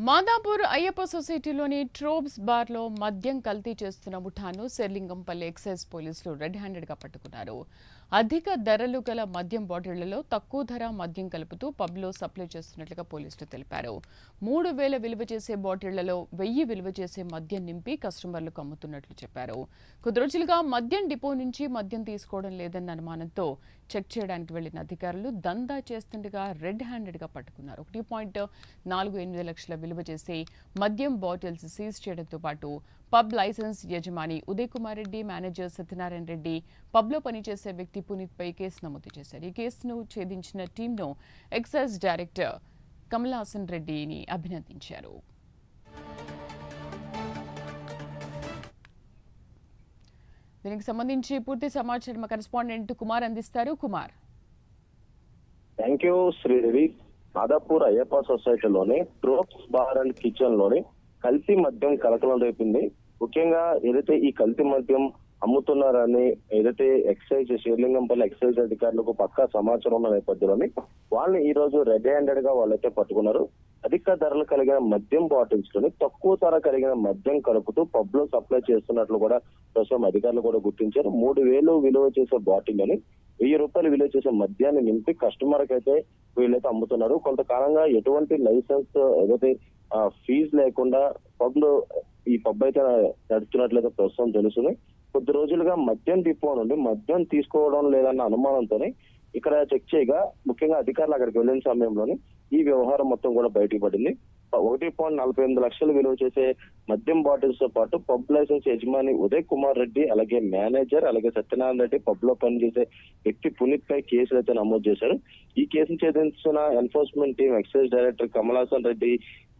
మాదాపూర్ అయ్యప్ప సొసైటీలోని ట్రోబ్స్ బార్లో మద్యం కల్తీ చేస్తున్న ముఠాను శేర్లింగంపల్లి ఎక్సైజ్ పోలీసులు రెడ్ హ్యాండెడ్గా పట్టుకున్నారు. అధిక ధరలు గల మద్యం బాటిళ్లలో తక్కువ ధర మద్యం కలుపుతూ పబ్లో సప్లై చేస్తున్నట్లుగా పోలీసులు తెలిపారు. 3,000 విలువ చేసే బాటిళ్లలో 1,000 విలువ చేసే మద్యం నింపి కస్టమర్లకు అమ్ముతున్నట్లు చెప్పారు. కొద్ది రోజులుగా మద్యం డిపో నుంచి మద్యం తీసుకోవడం లేదన్న అనుమానంతో చెక్ చేయడానికి వెళ్లిన అధికారులు దందా చేస్తుండగా రెడ్ హ్యాండెడ్గా పట్టుకున్నారు. 1.48 లక్షల విలువ చేసే మద్యం బాటిల్స్ సీజ్ చేయడంతో పాటు పబ్ లైసెన్స్ యజమాని ఉదయ్ కుమార్ రెడ్డి, మేనేజర్ సత్యనారాయణ రెడ్డి, పబ్లో పనిచేసే వ్యక్తి పునీత్ పై కేసు నమోదు చేశారు. ఈ కేసును ఛేదించిన టీంను ఎక్సైజ్ డైరెక్టర్ కమలాసన్ రెడ్డిని అభినందించారు. దీనికి సంబంధించి పూర్తి సమాచారం మా కరెస్పాండెంట్ కుమార్ అందిస్తారు. కుమార్. Thank you Sridevi. మాదాపూర్ అయ్యప్ప సొసైటీలోని ట్రోబ్స్ బార్ అండ్ కిచెన్ లోని కల్తీ మద్యం కలకలం రేపింది. ముఖ్యంగా ఏదైతే ఈ కల్తీ మద్యం అమ్ముతున్నారని ఏదైతే ఎక్సైజ్ శేర్లింగంపల్లి ఎక్సైజ్ అధికారులకు పక్కా సమాచారం ఉన్న నేపథ్యంలోని వాళ్ళని ఈ రోజు రెడ్ హ్యాండెడ్ గా వాళ్ళైతే పట్టుకున్నారు. అధిక ధరలు కలిగిన మద్యం బాటిల్స్ లోని తక్కువ ధర కలిగిన మద్యం కలుపుతూ పబ్ లో సప్లై చేస్తున్నట్లు కూడా ప్రస్తుతం అధికారులు కూడా గుర్తించారు. 3,000 విలువ చేసే బాటిల్ లోని 1,000 రూపాయలు విలువ చేసే మద్యాన్ని నింపి కస్టమర్ కి అయితే వీళ్ళైతే అమ్ముతున్నారు. కొంతకాలంగా ఎటువంటి లైసెన్స్ ఏదైతే ఫీజు లేకుండా పబ్ లో ఈ పబ్ అయితే నడుస్తున్నట్లయితే ప్రస్తుతం తెలుస్తుంది. కొద్ది రోజులుగా మద్యం డిపో నుండి మద్యం తీసుకోవడం లేదన్న అనుమానంతోనే ఇక్కడ చెక్ చేయగా ముఖ్యంగా అధికారులు అక్కడికి వెళ్లిన సమయంలోని ఈ వ్యవహారం మొత్తం కూడా బయటకు పడింది. 1.48 లక్షలు విలువ చేసే మద్యం బాటిల్స్ తో పాటు పబ్ లైసెన్స్ యజమాని ఉదయ్ కుమార్ రెడ్డి, అలాగే మేనేజర్, అలాగే సత్యనారాయణ రెడ్డి, పబ్ లో పనిచేసే వ్యక్తి పునీత్ పై కేసులు అయితే నమోదు చేశారు. ఈ కేసును ఛేదించిన enforcement team excise director Kamalasan Reddy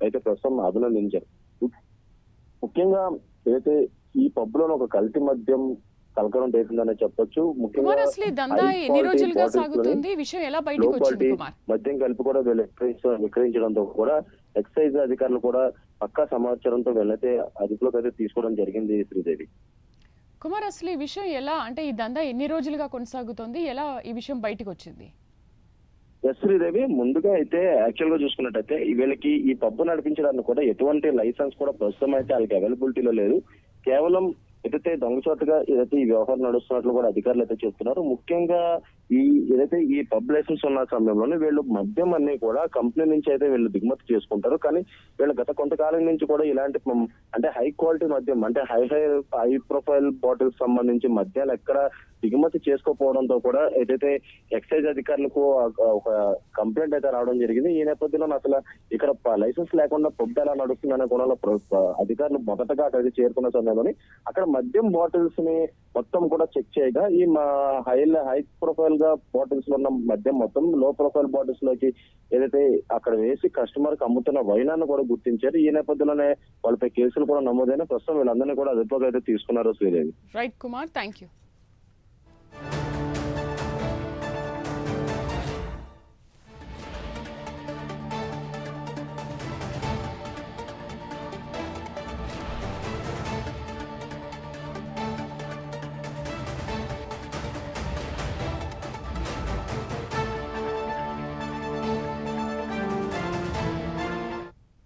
అయితే ప్రస్తుతం అభినందించారు. ముఖ్యంగా ఏదైతే ఈ పబ్ లో ఒక కల్తీ మద్యం కలకలం రేపిందని చెప్పొచ్చు. ముఖ్యంగా మద్యం కలిపి కూడా వీళ్ళు విక్రయించడంతో కూడా ఎక్సైజ్ అధికారులు కూడా పక్కా సమాచారంతో వీళ్ళైతే అదుపులోకి అయితే తీసుకోవడం జరిగింది. శ్రీదేవి. కుమార్, అసలు ఈ విషయం ఎలా, అంటే ఈ దందా ఎన్ని రోజులుగా కొనసాగుతోంది, ఎలా ఈ విషయం బయటకు వచ్చింది? శ్రీదేవి, ముందుగా అయితే యాక్చువల్ గా చూసుకున్నట్టయితే వీళ్ళకి ఈ పబ్బు నడిపించడానికి కూడా ఎటువంటి లైసెన్స్ కూడా ప్రస్తుతం అయితే వాళ్ళకి అవైలబిలిటీలో లేదు. కేవలం ఏదైతే దొంగచోటుగా ఏదైతే ఈ వ్యవహారం నడుస్తున్నట్లు కూడా అధికారులు అయితే చెప్తున్నారు. ముఖ్యంగా ఏదైతే ఈ పబ్ లైసెన్స్ ఉన్న సమయంలోనే వీళ్ళు మద్యం అన్ని కూడా కంపెనీ నుంచి అయితే వీళ్ళు దిగుమతి చేసుకుంటారు. కానీ వీళ్ళు గత కొంతకాలం నుంచి కూడా ఇలాంటి అంటే హై క్వాలిటీ మద్యం, అంటే హై ప్రొఫైల్ బాటిల్స్ సంబంధించి మద్యాలు ఎక్కడ దిగుమతి చేసుకోకపోవడంతో కూడా ఏదైతే ఎక్సైజ్ అధికారులకు ఒక కంప్లైంట్ అయితే రావడం జరిగింది. ఈ నేపథ్యంలో అసలు ఇక్కడ లైసెన్స్ లేకుండా పబ్ ఎలా నడుస్తుందనే కోణంలో అధికారులు మొదటగా అక్కడికి చేరుకున్న సమయంలోని అక్కడ మద్యం బాటిల్స్ ని మొత్తం కూడా చెక్ చేయగా ఈ హై ప్రొఫైల్ గా బాటిల్స్ లో ఉన్న మద్యం మొత్తం లో ప్రొఫైల్ బాటిల్స్ లోకి ఏదైతే అక్కడ వేసి కస్టమర్ కి అమ్ముతున్న వైనాన్ని కూడా గుర్తించారు. ఈ నేపథ్యంలోనే వాళ్ళపై కేసులు కూడా నమోదైన ప్రస్తుతం వీళ్ళందరినీ కూడా అదుపులోకి అయితే తీసుకున్నారు. Sridevi. Right Kumar, thank you.